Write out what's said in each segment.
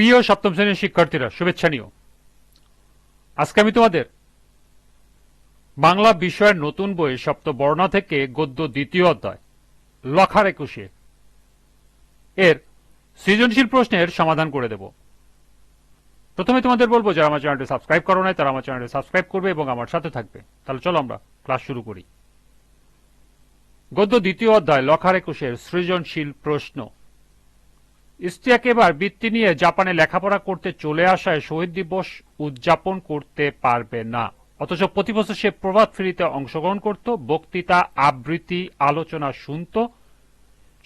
প্রিয় সপ্তম শ্রেণীর শিক্ষার্থীরা, শুভেচ্ছা নিও। আজকে আমি তোমাদের বাংলা বিষয়ের নতুন বই সপ্তবর্ণা থেকে গদ্য দ্বিতীয় অধ্যায় লখার 21 এর সৃজনশীল প্রশ্নের সমাধান করে দেব। প্রথমে তোমাদের বলবো, যারা আমার চ্যানেলটি সাবস্ক্রাইব করো নাই তারা আমার চ্যানেলটি সাবস্ক্রাইব করবে এবং আমার সাথে থাকবে। তাহলে চলো আমরা ক্লাস শুরু করি। গদ্য দ্বিতীয় অধ্যায় লখার 21 এর সৃজনশীল প্রশ্ন। ইশতিয়াক এবার বৃত্তি নিয়ে জাপানে লেখাপড়া করতে চলে আসায় শহীদ দিবস উদযাপন করতে পারবে না, অথচ প্রতি বছর সে প্রভাত ফেরিতে অংশগ্রহণ করত, বক্তৃতা, আবৃত্তি, আলোচনা শুনত।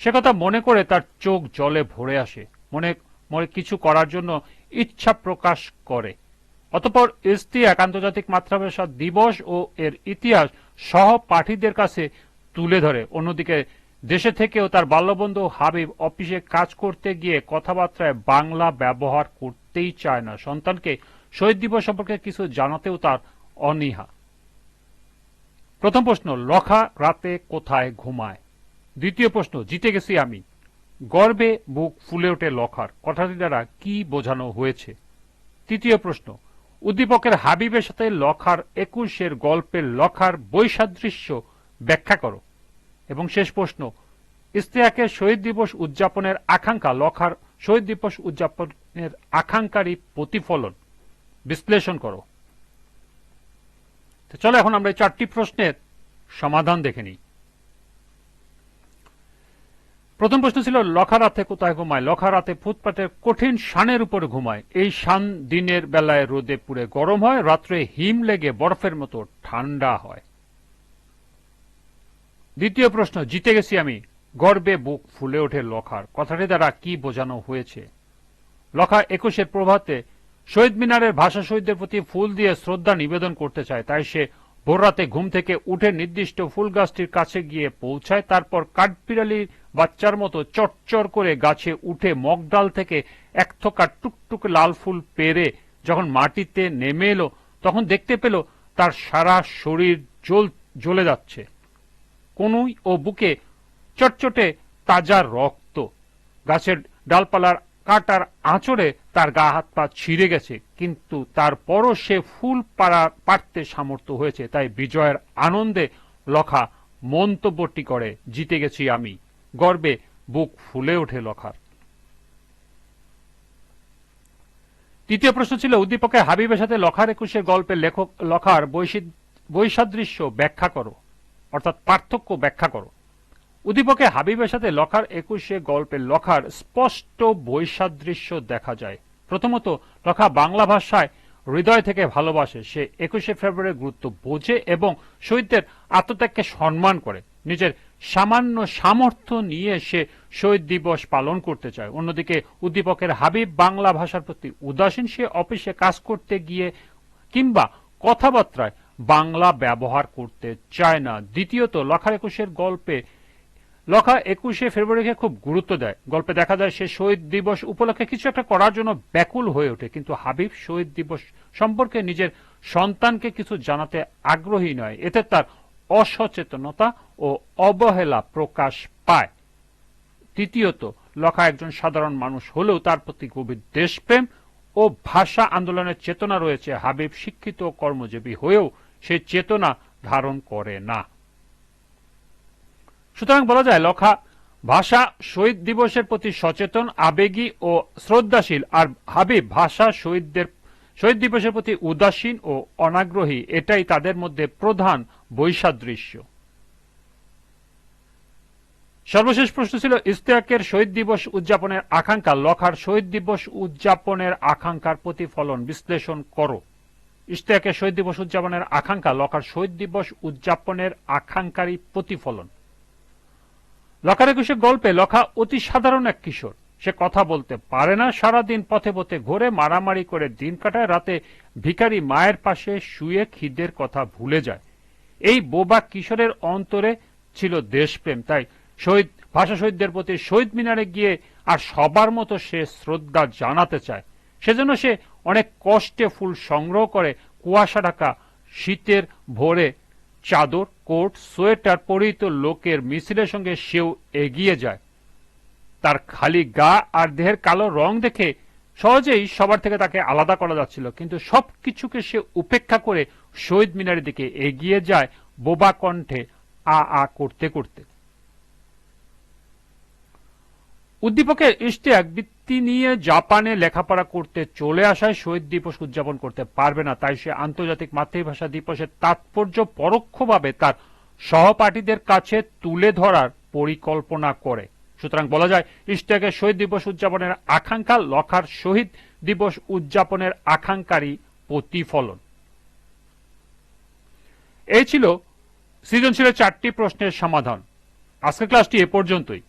সে কথা মনে করে তার চোখ জলে ভরে আসে, মনে মনে কিছু করার জন্য ইচ্ছা প্রকাশ করে। অতঃপর ইশতিয়াক আন্তর্জাতিক মাতৃভাষা দিবস ও এর ইতিহাস সহপাঠীদের কাছে তুলে ধরে। অন্যদিকে দেশে থেকেও তার বাল্যবন্ধু হাবিব অফিসে কাজ করতে গিয়ে কথাবার্তায় বাংলা ব্যবহার করতেই চায় না। সন্তানকে শহীদ দিবস সম্পর্কে কিছু জানাতেও তার অনীহা। প্রথম প্রশ্ন, লখা রাতে কোথায় ঘুমায়? দ্বিতীয় প্রশ্ন, জিতে গেছি আমি। গর্বে বুক ফুলে ওঠে লখার, কথাটি দ্বারা কি বোঝানো হয়েছে? তৃতীয় প্রশ্ন, উদ্দীপকের হাবিবের সাথে লখার 21 গল্পের লখার বৈসাদৃশ্য ব্যাখ্যা করো। এবং শেষ প্রশ্ন, ইশতিয়াকের শহীদ দিবস উদযাপনের আকাঙ্ক্ষা লখার শহীদ দিবস উদযাপনের আকাঙ্ক্ষারই প্রতিফলন বিশ্লেষণ করো। চলো এখন আমরা এই চারটি প্রশ্নের সমাধান দেখে নিই। প্রথম প্রশ্ন ছিল, লখা রাতে কোথায় ঘুমায়? লখা রাতে ফুটপাতের কঠিন শানের উপরে ঘুমায়। এই শান দিনের বেলায় রোদে পুড়ে গরম হয়, রাত্রে হিম লেগে বরফের মতো ঠান্ডা হয়। দ্বিতীয় প্রশ্ন, জিতে গেছি আমি। গর্বে বুক ফুলে ওঠে লখার, কথাটি দ্বারা কি বোঝানো হয়েছে? লখা 21 প্রভাতে শহীদ মিনারের ভাষা শহীদদের প্রতি ফুল দিয়ে শ্রদ্ধা নিবেদন করতে চায়, তাই সে ভোররাতে ঘুম থেকে উঠে নির্দিষ্ট ফুল গাছটির কাছে গিয়ে পৌঁছায়। তারপর কাঠবিড়ালির বাচ্চার মতো চটচর করে গাছে উঠে মগডাল থেকে এক থোকা টুকটুক লাল ফুল পেরে যখন মাটিতে নেমে এলো, তখন দেখতে পেল তার সারা শরীর জ্বলে যাচ্ছে। কনুই ও বুকে চটচটে তাজা রক্ত। গাছের ডালপালার কাটার আঁচড়ে তার গা হাত পা ছিঁড়ে গেছে, কিন্তু তারপরও সে ফুল পাড়তে সামর্থ্য হয়েছে। তাই বিজয়ের আনন্দে লখা মন্তব্যটি করে, জিতে গেছি আমি। গর্বে বুক ফুলে ওঠে লখার। তৃতীয় প্রশ্ন ছিল, উদ্দীপকের হাবিবের সাথে লখার 21 গল্পের লেখক লখার বৈসাদৃশ্য ব্যাখ্যা করো, অর্থাৎ পার্থক্য ব্যাখ্যা করো। উদ্দীপকে হাবিবের সাথে লখার 21 গল্পের লখার স্পষ্ট বৈসাদৃশ্য দেখা যায়। প্রথমত, লখা বাংলা ভাষায় হৃদয় থেকে ভালোবাসে। সে 21 ফেব্রুয়ারির গুরুত্ব বোঝে এবং শহীদদের আত্মত্যাগকে সম্মান করে। নিজের সামান্য সামর্থ্য নিয়ে সে শহীদ দিবস পালন করতে চায়। অন্যদিকে উদ্দীপকের হাবিব বাংলা ভাষার প্রতি উদাসীন। সে অফিসে কাজ করতে গিয়ে কিংবা কথাবার্তায় বাংলা ব্যবহার করতে চায় না। দ্বিতীয়ত, লখার 21 গল্পে লখা 21 ফেব্রুয়ারিকে খুব গুরুত্ব দেয়। গল্পে দেখা যায় সে শহীদ দিবস উপলক্ষে কিছু একটা করার জন্য ব্যাকুল হয়ে ওঠে, কিন্তু হাবিব শহীদ দিবস সম্পর্কে নিজের সন্তানকে কিছু জানাতে আগ্রহী নয়। এতে তার অসচেতনতা ও অবহেলা প্রকাশ পায়। তৃতীয়ত, লখা একজন সাধারণ মানুষ হলেও তার প্রতি গভীর দেশপ্রেম ও ভাষা আন্দোলনের চেতনা রয়েছে। হাবিব শিক্ষিত ও কর্মজীবী হয়েও সেই চেতনা ধারণ করে না। সুতরাং বলা যায় লখা ভাষা শহীদ দিবসের প্রতি সচেতন, আবেগী ও শ্রদ্ধাশীল, আর হাবিব ভাষা শহীদ দিবসের প্রতি উদাসীন ও অনাগ্রহী। এটাই তাদের মধ্যে প্রধান বৈসাদৃশ্য। সর্বশেষ প্রশ্ন ছিল, ইশতিয়াকের শহীদ দিবস উদযাপনের আকাঙ্ক্ষা লখার শহীদ দিবস উদযাপনের আকাঙ্ক্ষার প্রতিফলন বিশ্লেষণ করো। ইশতিয়াকের শহীদ দিবস উদযাপনের আকাঙ্ক্ষা লখার শহীদ দিবস উদযাপনের আকাঙ্ক্ষারই প্রতিফলন। লখার 21 গল্পে লখা অতি সাধারণ এক কিশোর। সে কথা বলতে পারে না, সারাদিন পথে পথে ঘুরে মারামারি করে দিন কাটায়, রাতে ভিখারি মায়ের পাশে শুয়ে খিদের কথা ভুলে যায়। এই বোবা কিশোরের অন্তরে ছিল দেশপ্রেম, তাই ভাষা শহীদদের প্রতি শহীদ মিনারে গিয়ে আর সবার মতো সে শ্রদ্ধা জানাতে চায়। সেজন্য সে অনেক কষ্টে ফুল সংগ্রহ করে কুয়াশা ঢাকা শীতের ভোরে চাদর, কোট, সোয়েটার পরিহিত লোকের মিছিলের সঙ্গে সেও এগিয়ে যায়। তার খালি গা আর দেহের কালো রং দেখে সহজেই সবার থেকে তাকে আলাদা করা যাচ্ছিল, কিন্তু সবকিছুকে সে উপেক্ষা করে শহীদ মিনারের দিকে এগিয়ে যায় বোবা কণ্ঠে আ আ করতে করতে। উদ্দীপকের ইশতিয়াক বৃত্তি নিয়ে জাপানে লেখাপড়া করতে চলে আসায় শহীদ দিবস উদযাপন করতে পারবে না, তাই সে আন্তর্জাতিক মাতৃভাষা দিবসের তাৎপর্য পরোক্ষভাবে তার সহপাঠীদের কাছে তুলে ধরার পরিকল্পনা করে। সুতরাং বলা যায় ইশতিয়াকের শহীদ দিবস উদযাপনের আকাঙ্ক্ষা লখার শহীদ দিবস উদযাপনের আকাঙ্ক্ষারই প্রতিফলন। এই ছিল সৃজনশীলের 4টি প্রশ্নের সমাধান। আজকের ক্লাসটি এ পর্যন্তই।